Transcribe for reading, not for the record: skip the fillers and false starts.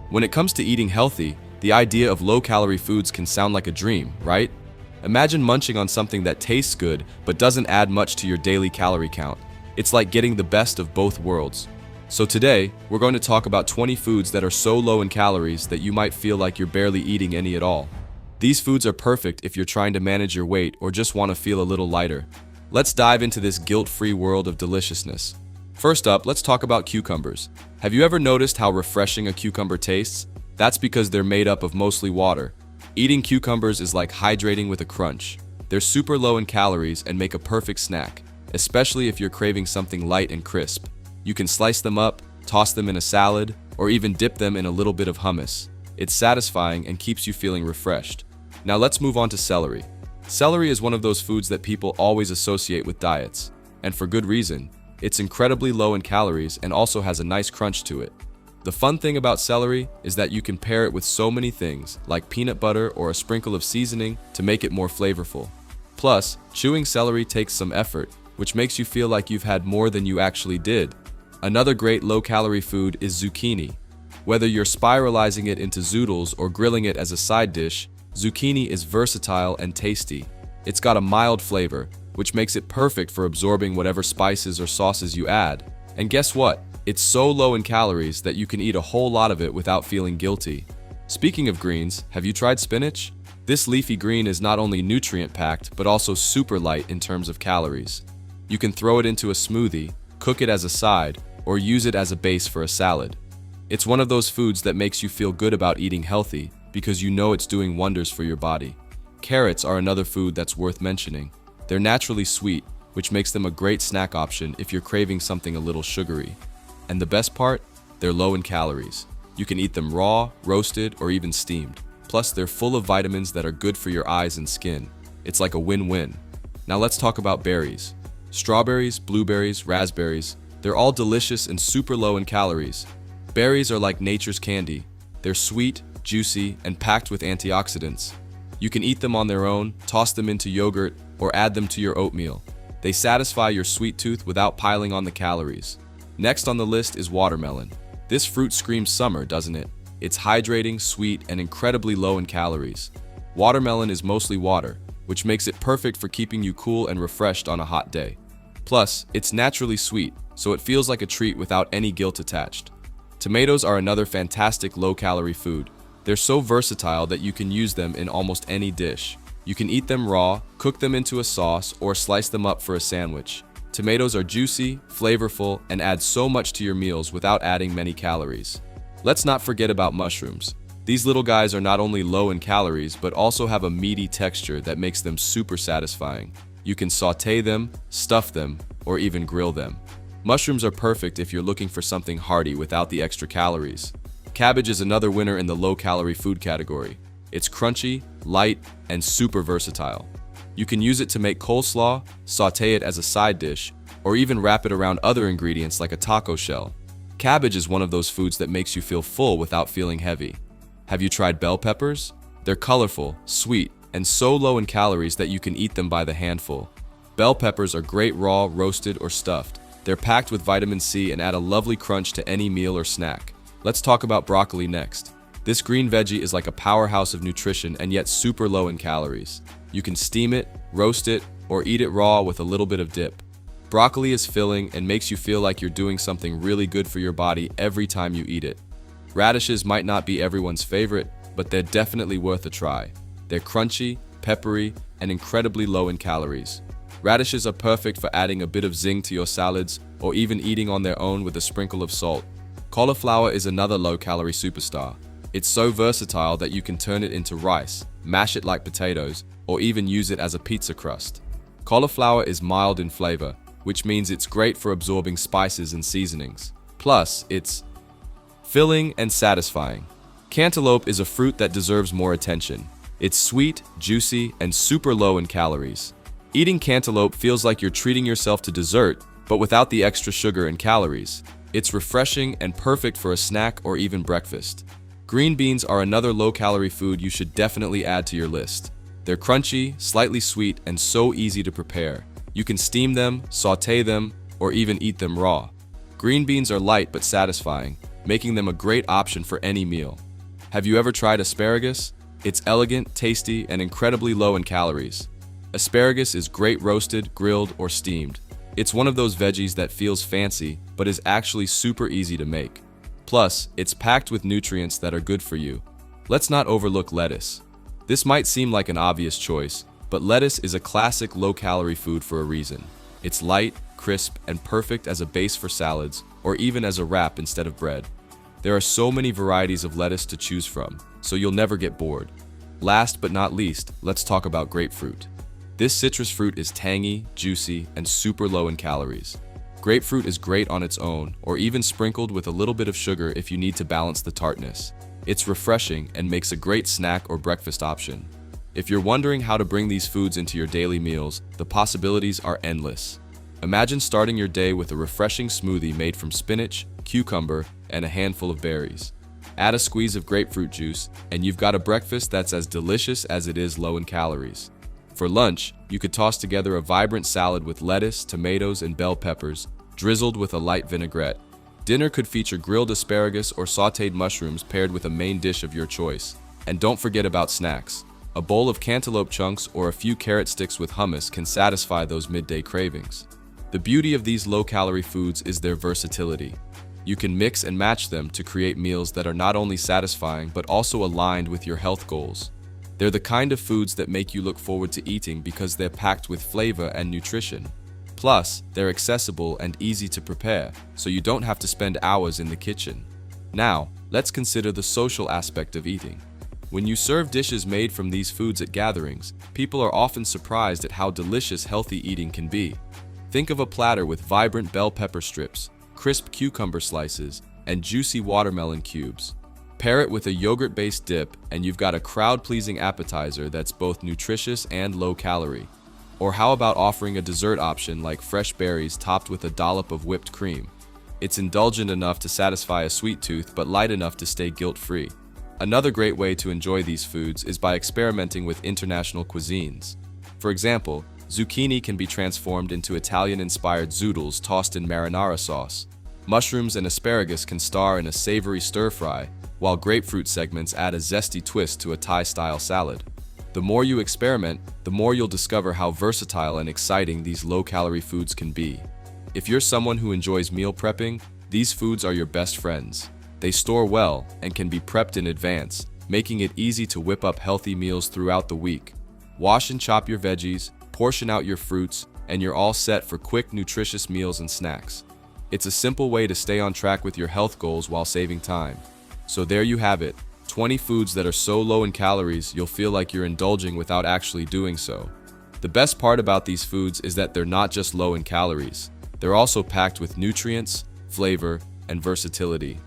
When it comes to eating healthy, the idea of low-calorie foods can sound like a dream, right? Imagine munching on something that tastes good but doesn't add much to your daily calorie count. It's like getting the best of both worlds. So today, we're going to talk about 20 foods that are so low in calories that you might feel like you're barely eating any at all. These foods are perfect if you're trying to manage your weight or just want to feel a little lighter. Let's dive into this guilt-free world of deliciousness. First up, let's talk about cucumbers. Have you ever noticed how refreshing a cucumber tastes? That's because they're made up of mostly water. Eating cucumbers is like hydrating with a crunch. They're super low in calories and make a perfect snack, especially if you're craving something light and crisp. You can slice them up, toss them in a salad, or even dip them in a little bit of hummus. It's satisfying and keeps you feeling refreshed. Now let's move on to celery. Celery is one of those foods that people always associate with diets, and for good reason. It's incredibly low in calories and also has a nice crunch to it. The fun thing about celery is that you can pair it with so many things, like peanut butter or a sprinkle of seasoning to make it more flavorful. Plus, chewing celery takes some effort, which makes you feel like you've had more than you actually did. Another great low-calorie food is zucchini. Whether you're spiralizing it into zoodles or grilling it as a side dish, zucchini is versatile and tasty. It's got a mild flavor, which makes it perfect for absorbing whatever spices or sauces you add. And guess what? It's so low in calories that you can eat a whole lot of it without feeling guilty. Speaking of greens, have you tried spinach? This leafy green is not only nutrient-packed, but also super light in terms of calories. You can throw it into a smoothie, cook it as a side, or use it as a base for a salad. It's one of those foods that makes you feel good about eating healthy because you know it's doing wonders for your body. Carrots are another food that's worth mentioning. They're naturally sweet, which makes them a great snack option if you're craving something a little sugary. And the best part? They're low in calories. You can eat them raw, roasted, or even steamed. Plus, they're full of vitamins that are good for your eyes and skin. It's like a win-win. Now let's talk about berries. Strawberries, blueberries, raspberries, they're all delicious and super low in calories. Berries are like nature's candy. They're sweet, juicy, and packed with antioxidants. You can eat them on their own, toss them into yogurt, or add them to your oatmeal. They satisfy your sweet tooth without piling on the calories. Next on the list is watermelon. This fruit screams summer, doesn't it? It's hydrating, sweet, and incredibly low in calories. Watermelon is mostly water, which makes it perfect for keeping you cool and refreshed on a hot day. Plus, it's naturally sweet, so it feels like a treat without any guilt attached. Tomatoes are another fantastic low-calorie food. They're so versatile that you can use them in almost any dish. You can eat them raw, cook them into a sauce, or slice them up for a sandwich. Tomatoes are juicy, flavorful, and add so much to your meals without adding many calories. Let's not forget about mushrooms. These little guys are not only low in calories, but also have a meaty texture that makes them super satisfying. You can sauté them, stuff them, or even grill them. Mushrooms are perfect if you're looking for something hearty without the extra calories. Cabbage is another winner in the low-calorie food category. It's crunchy, light, and super versatile. You can use it to make coleslaw, sauté it as a side dish, or even wrap it around other ingredients like a taco shell. Cabbage is one of those foods that makes you feel full without feeling heavy. Have you tried bell peppers? They're colorful, sweet, and so low in calories that you can eat them by the handful. Bell peppers are great raw, roasted, or stuffed. They're packed with vitamin C and add a lovely crunch to any meal or snack. Let's talk about broccoli next. This green veggie is like a powerhouse of nutrition and yet super low in calories. You can steam it, roast it, or eat it raw with a little bit of dip. Broccoli is filling and makes you feel like you're doing something really good for your body every time you eat it. Radishes might not be everyone's favorite, but they're definitely worth a try. They're crunchy, peppery, and incredibly low in calories. Radishes are perfect for adding a bit of zing to your salads or even eating on their own with a sprinkle of salt. Cauliflower is another low-calorie superstar. It's so versatile that you can turn it into rice, mash it like potatoes, or even use it as a pizza crust. Cauliflower is mild in flavor, which means it's great for absorbing spices and seasonings. Plus, it's filling and satisfying. Cantaloupe is a fruit that deserves more attention. It's sweet, juicy, and super low in calories. Eating cantaloupe feels like you're treating yourself to dessert, but without the extra sugar and calories. It's refreshing and perfect for a snack or even breakfast. Green beans are another low-calorie food you should definitely add to your list. They're crunchy, slightly sweet, and so easy to prepare. You can steam them, sauté them, or even eat them raw. Green beans are light but satisfying. making them a great option for any meal. Have you ever tried asparagus? It's elegant, tasty, and incredibly low in calories. Asparagus is great roasted, grilled, or steamed. It's one of those veggies that feels fancy, but is actually super easy to make. Plus, it's packed with nutrients that are good for you. Let's not overlook lettuce. This might seem like an obvious choice, but lettuce is a classic low-calorie food for a reason. It's light, crisp, and perfect as a base for salads, or even as a wrap instead of bread. There are so many varieties of lettuce to choose from, so you'll never get bored. Last but not least, let's talk about grapefruit. This citrus fruit is tangy, juicy, and super low in calories. Grapefruit is great on its own, or even sprinkled with a little bit of sugar if you need to balance the tartness. It's refreshing and makes a great snack or breakfast option. If you're wondering how to bring these foods into your daily meals, the possibilities are endless. Imagine starting your day with a refreshing smoothie made from spinach, cucumber, and a handful of berries. Add a squeeze of grapefruit juice, and you've got a breakfast that's as delicious as it is low in calories. For lunch, you could toss together a vibrant salad with lettuce, tomatoes, and bell peppers, drizzled with a light vinaigrette. Dinner could feature grilled asparagus or sautéed mushrooms paired with a main dish of your choice. And don't forget about snacks. A bowl of cantaloupe chunks or a few carrot sticks with hummus can satisfy those midday cravings. The beauty of these low-calorie foods is their versatility. You can mix and match them to create meals that are not only satisfying but also aligned with your health goals. They're the kind of foods that make you look forward to eating because they're packed with flavor and nutrition. Plus, they're accessible and easy to prepare, so you don't have to spend hours in the kitchen. Now, let's consider the social aspect of eating. When you serve dishes made from these foods at gatherings, people are often surprised at how delicious healthy eating can be. Think of a platter with vibrant bell pepper strips, crisp cucumber slices, and juicy watermelon cubes. Pair it with a yogurt-based dip, and you've got a crowd-pleasing appetizer that's both nutritious and low-calorie. Or how about offering a dessert option like fresh berries topped with a dollop of whipped cream? It's indulgent enough to satisfy a sweet tooth, but light enough to stay guilt-free. Another great way to enjoy these foods is by experimenting with international cuisines. For example, zucchini can be transformed into Italian-inspired zoodles tossed in marinara sauce. Mushrooms and asparagus can star in a savory stir-fry, while grapefruit segments add a zesty twist to a Thai-style salad. The more you experiment, the more you'll discover how versatile and exciting these low-calorie foods can be. If you're someone who enjoys meal prepping, these foods are your best friends. They store well and can be prepped in advance, making it easy to whip up healthy meals throughout the week. Wash and chop your veggies, portion out your fruits, and you're all set for quick, nutritious meals and snacks. It's a simple way to stay on track with your health goals while saving time. So there you have it, 20 foods that are so low in calories you'll feel like you're indulging without actually doing so. The best part about these foods is that they're not just low in calories. They're also packed with nutrients, flavor, and versatility.